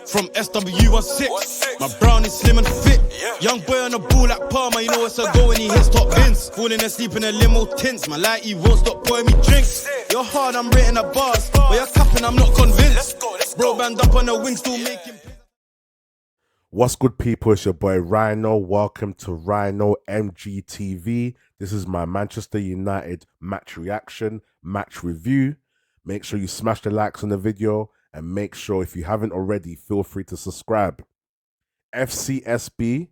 From SW16, my brown is slim and fit. Young boy on the ball like Palmer, you know it's a go when he hits top bins. Falling asleep in a limo tints, my lighty won't stop pouring me drinks. You're hard, I'm written a bars, but you're capping, I'm not convinced. Bro band up on the wing, still making. What's good, people? It's your boy Rhino. Welcome to Rhino MGTV. This is my Manchester United match reaction, match review. Make sure you smash the likes on the video and make sure, if you haven't already, feel free to subscribe. Fcsb,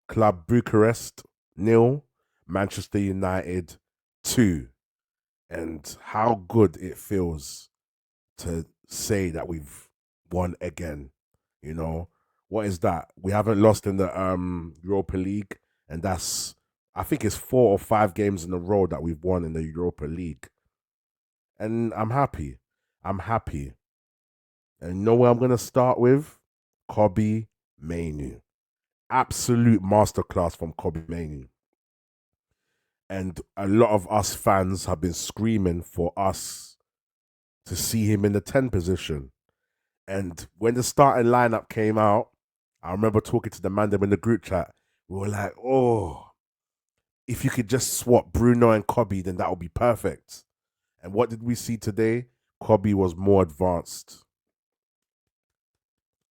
Club Bucharest 0, Manchester United 2. And how good it feels to say that we've won again, you know. What is that? We haven't lost in the Europa League, and that's, I think it's 4 or 5 games in a row that we've won in the Europa League. And I'm happy. I'm happy. And you know where I'm going to start with? Kobbie, Mainoo. Absolute masterclass from Kobbie, Mainoo. And a lot of us fans have been screaming for us to see him in the 10 position. And when the starting lineup came out, I remember talking to the man in the group chat. We were like, oh, if you could just swap Bruno and Kobbie, then that would be perfect. And what did we see today? Kobbie was more advanced.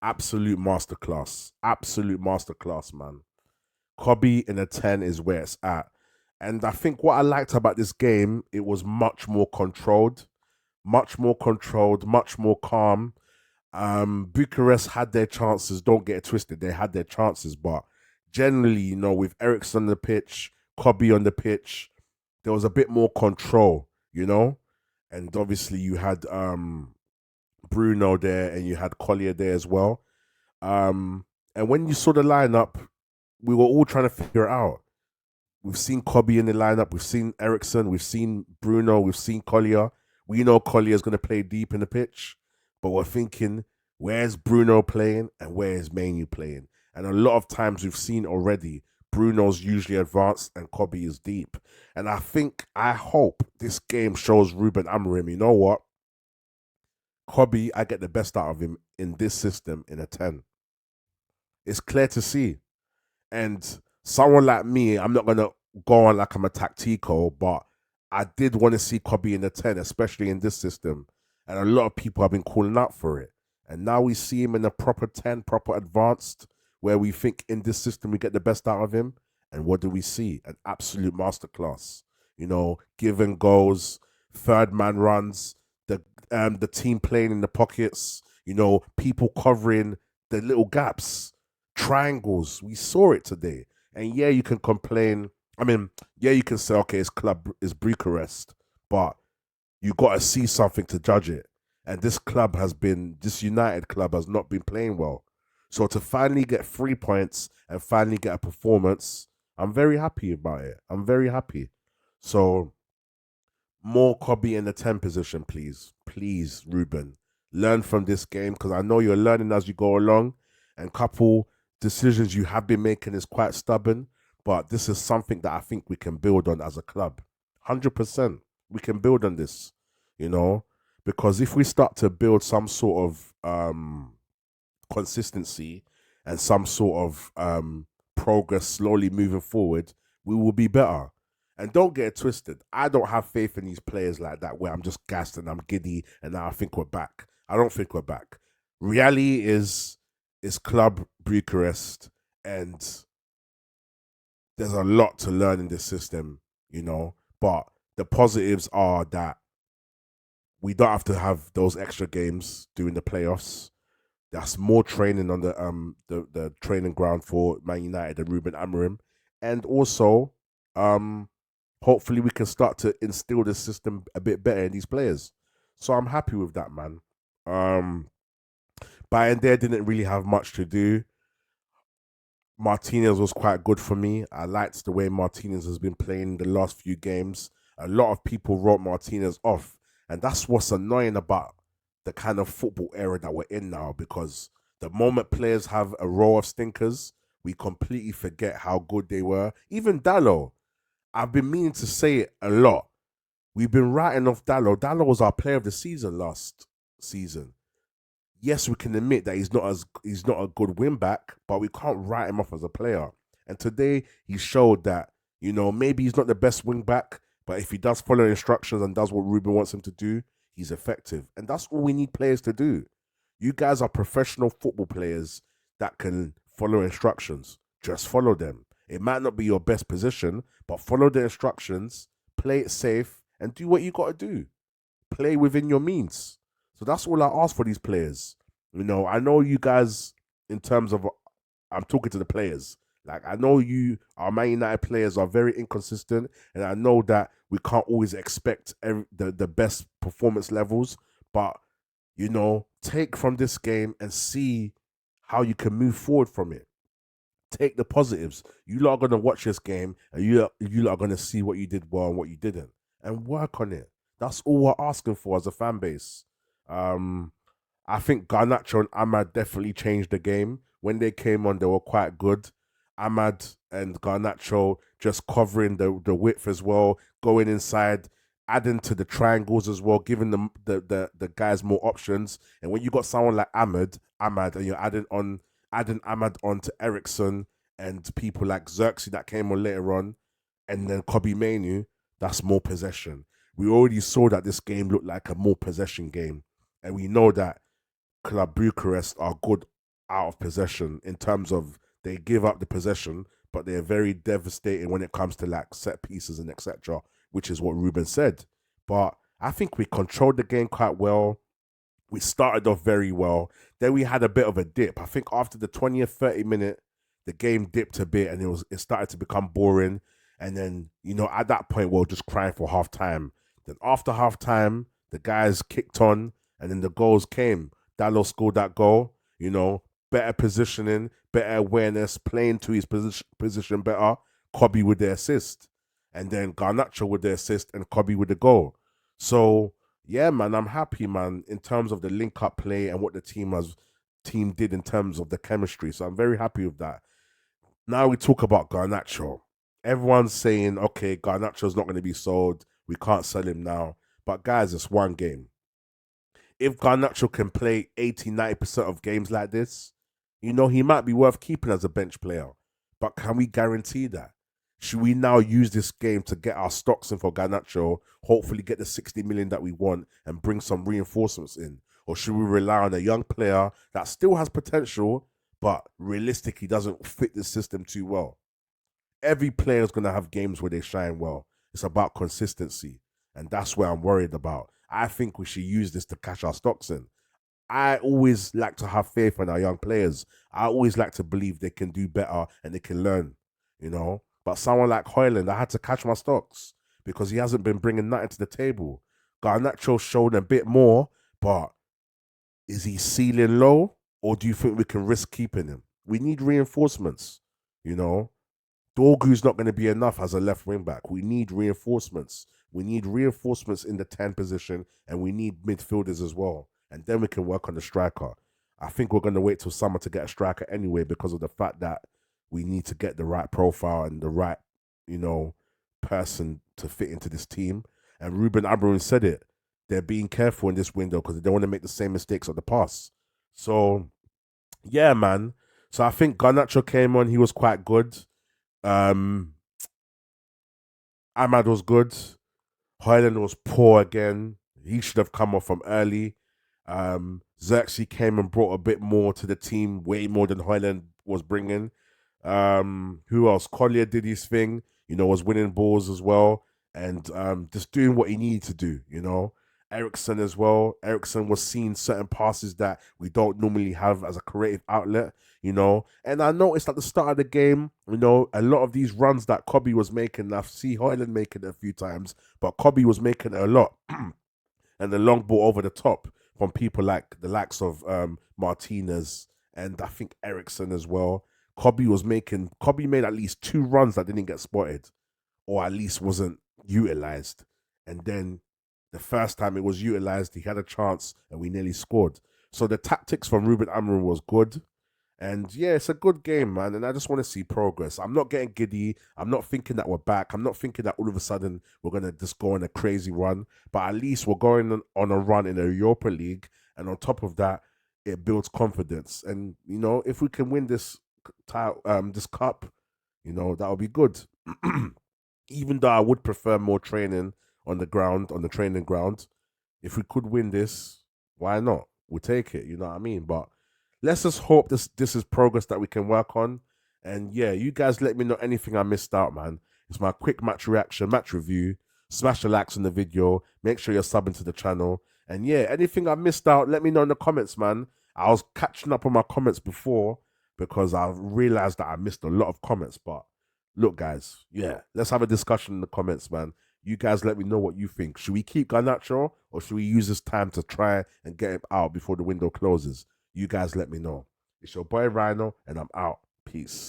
Absolute masterclass. Absolute masterclass, man. Kobbie in a 10 is where it's at. And I think what I liked about this game, it was much more controlled, much more calm. Bucharest had their chances, don't get it twisted, they had their chances, but generally, you know, with Eriksen on the pitch, Kobbie on the pitch, there was a bit more control, you know. And obviously you had Bruno there and you had Collier there as well. And when you saw the lineup, we were all trying to figure it out. We've seen Kobbie in the lineup, we've seen Eriksen, we've seen Bruno, we've seen Collier. We know Collier is going to play deep in the pitch, but we're thinking, where's Bruno playing and where's Mainoo playing? And a lot of times we've seen already, Bruno's usually advanced and Kobbie is deep. And I hope this game shows Ruben Amorim, you know what? Kobbie, I get the best out of him in this system in a 10. It's clear to see. And someone like me, I'm not going to go on like I'm a tactico, but I did want to see Kobbie in the 10, especially in this system. And a lot of people have been calling out for it. And now we see him in a proper 10, proper advanced, where we think in this system we get the best out of him. And what do we see? An absolute masterclass. You know, giving goals, third man runs, the team playing in the pockets, you know, people covering the little gaps, triangles. We saw it today. And yeah, you can complain. I mean, yeah, you can say, okay, it's Bucharest, but you got to see something to judge it. And this United club has not been playing well. So to finally get 3 points and finally get a performance, I'm very happy about it. I'm very happy. So more Kobbie in the 10 position, please. Please, Ruben. Learn from this game, because I know you're learning as you go along. And couple decisions you have been making is quite stubborn. But this is something that I think we can build on as a club. 100%. We can build on this, you know. Because if we start to build some sort of consistency and some sort of progress slowly moving forward, we will be better. And don't get it twisted. I don't have faith in these players like that, where I'm just gassed and I'm giddy and now I think we're back. I don't think we're back. Reality is Club Bucharest, and there's a lot to learn in this system, you know. But the positives are that we don't have to have those extra games during the playoffs. That's more training on the training ground for Man United and Ruben Amorim. And also, hopefully we can start to instill this system a bit better in these players. So I'm happy with that, man. Bayern there didn't really have much to do. Martinez was quite good for me. I liked the way Martinez has been playing the last few games. A lot of people wrote Martinez off. And that's what's annoying about the kind of football era that we're in now, because the moment players have a row of stinkers, we completely forget how good they were. Even Dallo, I've been meaning to say it a lot. We've been writing off Dallo. Dallo was our player of the season last season. yes, we can admit that he's not a good win back, but we can't write him off as a player. And today he showed that, maybe he's not the best wing back, but if he does follow instructions and does what Ruben wants him to do, he's effective. And that's all we need players to do. You guys are professional football players that can follow instructions. Just follow them. It might not be your best position, but follow the instructions, play it safe, and do what you got to do. Play within your means. So that's all I ask for these players. I know you guys, in terms of, I'm talking to the players. Like, I know our Man United players are very inconsistent, and I know that we can't always expect the best performance levels, but, take from this game and see how you can move forward from it. Take the positives. You lot are going to watch this game, and you lot are going to see what you did well and what you didn't, and work on it. That's all we're asking for as a fan base. I think Garnacho and Ahmad definitely changed the game. When they came on, they were quite good. Ahmad and Garnacho just covering the width as well, going inside, adding to the triangles as well, giving them the guys more options. And when you got someone like Ahmad, and you're adding Ahmad on to Ericsson and people like Xerxes that came on later on, and then Kobbie Mainoo, that's more possession. We already saw that this game looked like a more possession game. And we know that Club Bucharest are good out of possession in terms of they give up the possession, but they're very devastating when it comes to like set pieces and etc., which is what Ruben said. But I think we controlled the game quite well. We started off very well. Then we had a bit of a dip. I think after the 20th, 30 minute, the game dipped a bit and it started to become boring. And then, at that point, we were just crying for half time. Then after half time, the guys kicked on and then the goals came. Dallo scored that goal, better positioning, better awareness, playing to his position better. Kobbie with the assist. And then Garnacho with the assist and Kobbie with the goal. So, yeah, man, I'm happy, man, in terms of the link-up play and what the team did in terms of the chemistry. So I'm very happy with that. Now we talk about Garnacho. Everyone's saying, okay, Garnacho's not going to be sold. We can't sell him now. But guys, it's one game. If Garnacho can play 80, 90% of games like this, he might be worth keeping as a bench player. But can we guarantee that? Should we now use this game to get our stocks in for Garnacho, hopefully get the 60 million that we want and bring some reinforcements in? Or should we rely on a young player that still has potential, but realistically doesn't fit the system too well? Every player is going to have games where they shine well. It's about consistency. And that's where I'm worried about. I think we should use this to cash our stocks in. I always like to have faith in our young players. I always like to believe they can do better and they can learn, But someone like Højlund, I had to catch my stocks because he hasn't been bringing nothing to the table. Garnacho showed a bit more, but is he ceiling low or do you think we can risk keeping him? We need reinforcements, Dorgu's not going to be enough as a left wing back. We need reinforcements. We need reinforcements in the 10 position and we need midfielders as well. And then we can work on the striker. I think we're going to wait till summer to get a striker anyway because of the fact that we need to get the right profile and the right, person to fit into this team. And Ruben Amorim said it. They're being careful in this window because they don't want to make the same mistakes of the past. So, yeah, man. So I think Garnacho came on. He was quite good. Ahmad was good. Højlund was poor again. He should have come off from early. Xerxes came and brought a bit more to the team, way more than Højlund was bringing. Who else? Collier did his thing, was winning balls as well and just doing what he needed to do, Ericsson as well. Ericsson was seeing certain passes that we don't normally have as a creative outlet, And I noticed at the start of the game, a lot of these runs that Kobbie was making, I see Højlund making it a few times, but Kobbie was making it a lot. And the long ball over the top from people like the likes of Martinez and I think Ericsson as well. Kobbie made at least 2 runs that didn't get spotted or at least wasn't utilized. And then the first time it was utilized, he had a chance and we nearly scored. So the tactics from Ruben Amorim was good. And yeah, it's a good game, man. And I just want to see progress. I'm not getting giddy. I'm not thinking that we're back. I'm not thinking that all of a sudden we're going to just go on a crazy run. But at least we're going on a run in the Europa League. And on top of that, it builds confidence. And you know, if we can win this this cup, you know, that would be good. Even though I would prefer more training on the ground, on the training ground, if we could win this, why not? We'll take it, you know what I mean? But let's just hope this is progress that we can work on. And yeah, you guys let me know anything I missed out, man. It's my quick match reaction, match review. Smash the likes on the video. Make sure you're subbing to the channel. And yeah, anything I missed out, let me know in the comments, man. I was catching up on my comments before because I realized that I missed a lot of comments. But look, guys, yeah, let's have a discussion in the comments, man. You guys let me know what you think. Should we keep Garnacho or should we use this time to try and get him out before the window closes? You guys let me know. It's your boy Rhino, and I'm out. Peace.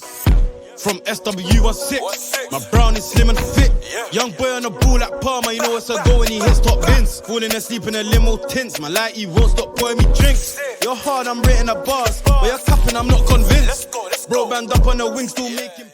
From SW16, my brown is slim and fit. Young boy on the ball like Palmer, you know it's a go when he hits top bins. Falling asleep in a limo tints, my light he won't stop pouring me drinks. You're hard, I'm writing the bars, but you're capping, I'm not convinced. Bro band up on the wing, still making